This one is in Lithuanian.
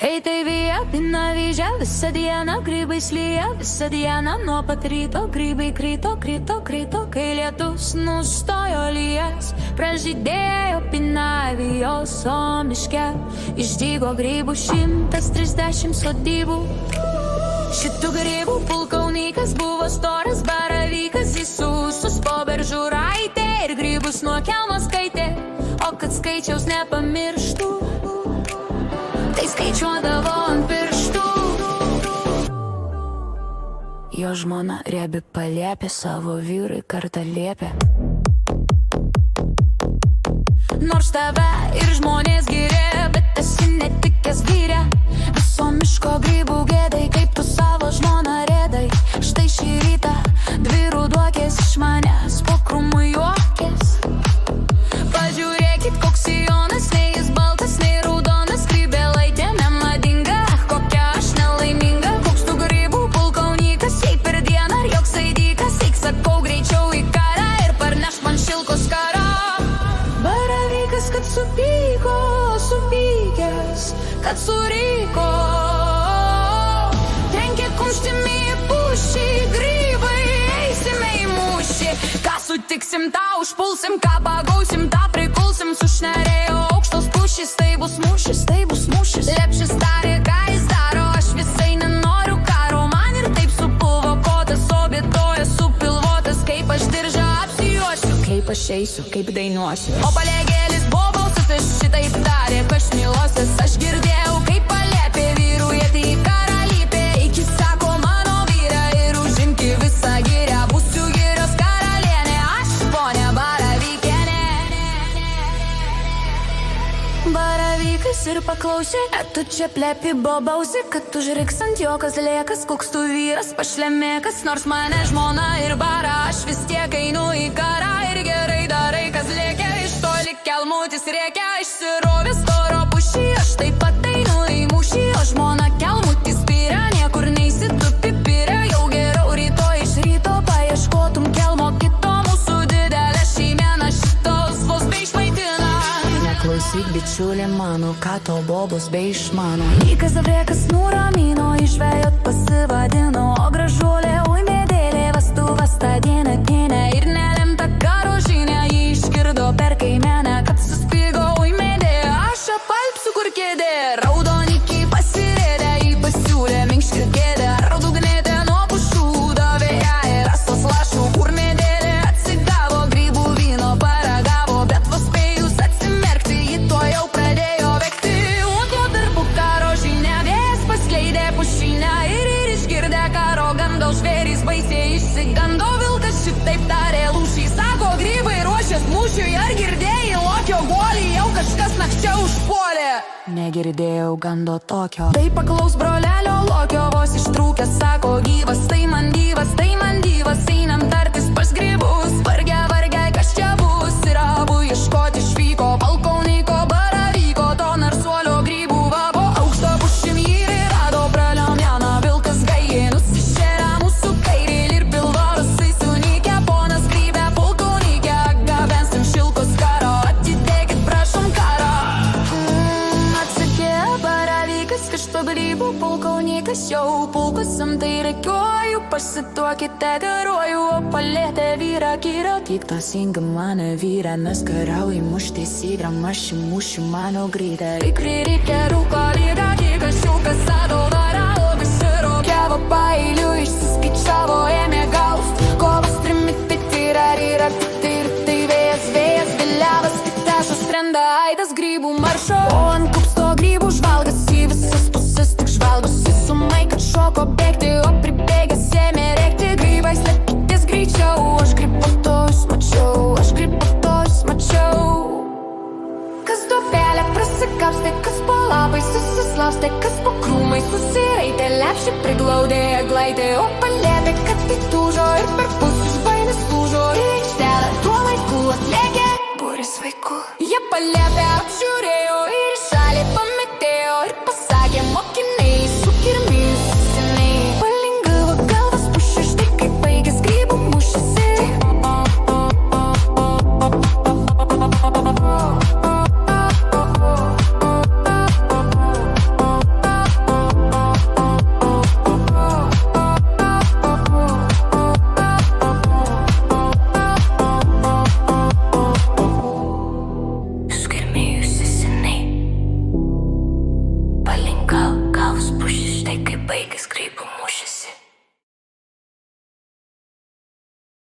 Kai tai vėjo pina vyžę, visą dieną grybai slyja, visą dieną nuo pat ryto grybai krito, krito, krito. Kai lietus nustojo lyjas, pražydėjo pinavijos, o miške išdygo grybų 130 sodybų. Šitų grybų pulkaunykas buvo storas baravykas, jis ūsus po beržų raitė ir grybus nuo kelmo skaitė, o kad skaičiaus nepamirštų, tai skaičiuodavo ant pirštų. Jo žmona riebi paliepė, savo vyrui kartą liepė: nors tave ir žmonės gyrė, bet esi netikęs vyrė. Viso miško grybų gėdai, kaip tu savo žmoną rėdai. Štai šį rytą dvi ruduokės iš manęs po krūmų juokės. Pažiūrėkit, koks sijonas, nei jis baltas, nei raudonas. Skrybėlaitė nemadinga, kokia aš nelaiminga. Koks tu grybų pulkaunykas, jei per dieną ar joks aidykas. Eik, sakau, greičiau į karą ir parnešk man šilkos karą. Baravykas, kad supyko, supykęs, kad suryko, trenkė kumštimi į pušį. Grybai, eisime į mūšį. Ką sutiksim, tą užpulsim, ką pagausim, tą prikulsim. Sušnerėjo aukštos pušys, tai bus mūšis, tai bus mūšis. Lepšis tarė, ką jis daro, aš visai nenoriu karo. Man ir taip supulvo kotas, o bėtoja supilvotas. Kaip aš diržą apsijuosiu, kaip aš eisiu, kaip dainuosiu. O palegėlis buvo balsas, aš šitaip tarė, pašmilosias. Aš girdėjau, kaip paliepė vyrujėti į karalypę. Iki sako mano vyra ir užimki visą girią. Būsiu girios karalienė, aš ponia Baravykienė. Baravykas ir paklausė: tu čia plepi bobausi, kad užriks ant jo kazlėkas. Koks tu vyras pašlemėkas, nors mane žmona ir bara. Aš vis tiek einu į karą ir gerai darai, kas lėkia. Iš toli kelmutis rėkia, išsirovė storo pušį. Aš taip pat einu į mūšį, o žmona kelmutis spyrė. Niekur neisi, tu pipirė. Jau geriau rytoj iš ryto paieškotum kelmo kito. Mūsų didelė šeimena šitos vos beišmaitina. Neklausyk, bičiulė mano, ką to bobos beišmano. Įkas avrėkas nuramino, išvejot pasivadino. O gražuolė, oi medėlė, vestuvas tą dieną kėnė. Ir nelemta karo žinia, jį išgirdo per kaimenę, kad suspigo, oi medė, aš apalpsiu kur kėdė. Raudonikiai pasirėdė, jį pasiūlė minkšti kėdę. Raudugnėtė nuo pušų, davė ją ir rastos lašų. Kur medėlė atsigavo, grybų vyno paragavo, bet vos spėjus atsimerkti, jį to jau pradėjo vekti. Uoto darbų karo žinia, vėjas paskleidė pušinę. Ir išgirdę karo gandos žvėrys baisiai išsigando. Vilkas šitaip tarė lūšį, sako, grybai ruošias mūšiui. Ar girdėjai lokio guolį, jau kažkas nakčia užpuolė? Negirdėjau gando tokio. Tai paklaus brolelio lokio, vos ištrūkęs sako, gyvas, tai man gyvas, tai man gyvas. Einam tartis pas grybus, vargia, vargia, kas čia bus. Ir abu ieškoti išvyko, balkaunyko baravyko, to narsuolio grybų vabo. Aukšto pušim jį rado, praliom jana vilkas gailiai nusišėrė mūsų kairėlį ir pilvo rusai sunykę. Ponas grybė pulkaunykę, gabensim šilkos karo, atidėkit prašom karo. Atsakė baravykas, kad što grybų pulkaunykas jau pulkosim, tai reikioju, pasituokite geruoju. O palėtė vyra kyra, kiek tos inga mano vyra, nes kariauji mušti sydram, aš į mūšį mano grytę. Ikri reikia rūko lyga, kiek aš jau kasado varavo, visiro kevo pailiu, išsiskaičiavo, ėmė galus. Kovas trimiti tyra, ryra, tai vėjas, vėjas, vėliavas, kitešas trenda, aidas grybų maršo. O ant kupsto grybų žvalgas į visas pusės, tik žvalgosi sumai, kad šoko bėgti, o pribėgęs ėmė rėkti. Grybai slėpkitės greičiau, aš grybuotojus mačiau, aš grybuotojus mačiau. Kas duobelę prasikapstė, kas po labai susislaustė, kas po krūmai susiraitė, lepšį priglaudė, glaidė. O palėpė, kad įtūžo ir per pusę iš baimės lūžo. Į aikštelę tuo laiku atlėkė būris vaikų. Jie palėpė apžiūrėjo